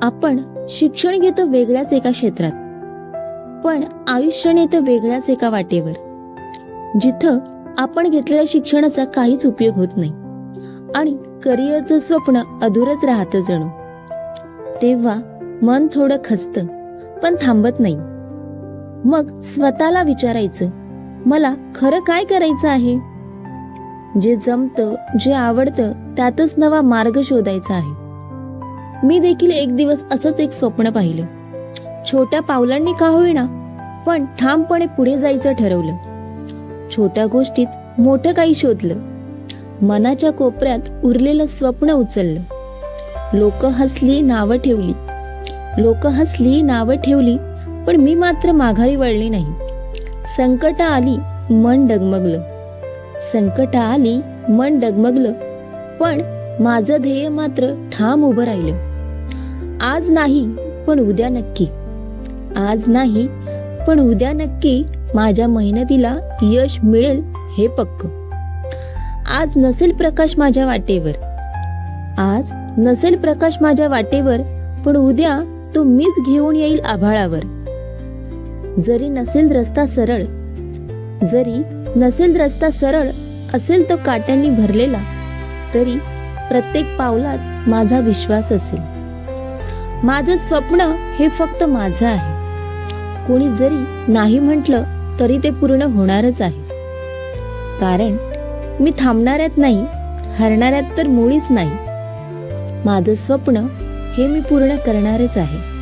आपण शिक्षण घेतो वेगळ्याच एका क्षेत्रात, पण आयुष्य नेतं वेगळ्याच एका वाटेवर, जिथं आपण घेतलेल्या शिक्षणाचा काहीच उपयोग होत नाही आणि करिअरचं स्वप्न अधुरच राहतं जणू. तेव्हा मन थोडं खचतं, पण थांबत नाही. मग स्वतःला विचारायचं, मला खरं काय करायचं आहे? जे जमतं, जे आवडतं, त्यातच नवा मार्ग शोधायचा आहे. मी देखील एक दिवस असंच एक स्वप्न पाहिलं. छोट्या पावलांनी का होईना, पण ठामपणे पुढे जायचं ठरवलं. छोट्या गोष्टीत मोठं काही शोधलं. मनाच्या कोपऱ्यात उरलेलं स्वप्न उचललं. लोक हसली, नावं ठेवली, पण मी मात्र माघारी वळली नाही. संकट आली, मन डगमगलं, पण माझं ध्येय मात्र ठाम उभं राहिलं. आज नाही, पण उद्या नक्की माझ्या मेहनतीला यश मिळेल हे पक्क. आज नसेल प्रकाश माझ्या वाटेवर, पण उद्या तो मीच घेऊन येईल आभाळावर. जरी नसेल रस्ता सरळ असेल तो काट्यांनी भरलेला, तरी प्रत्येक पावलात माझा विश्वास असेल. माझं स्वप्न हे फक्त माझं आहे. कोणी जरी नाही म्हटलं तरी ते पूर्ण होणारच आहे. कारण मी थांबणाऱ्यात नाही, हरणाऱ्यात तर मुळीच नाही. माझं स्वप्न हे मी पूर्ण करणारच आहे.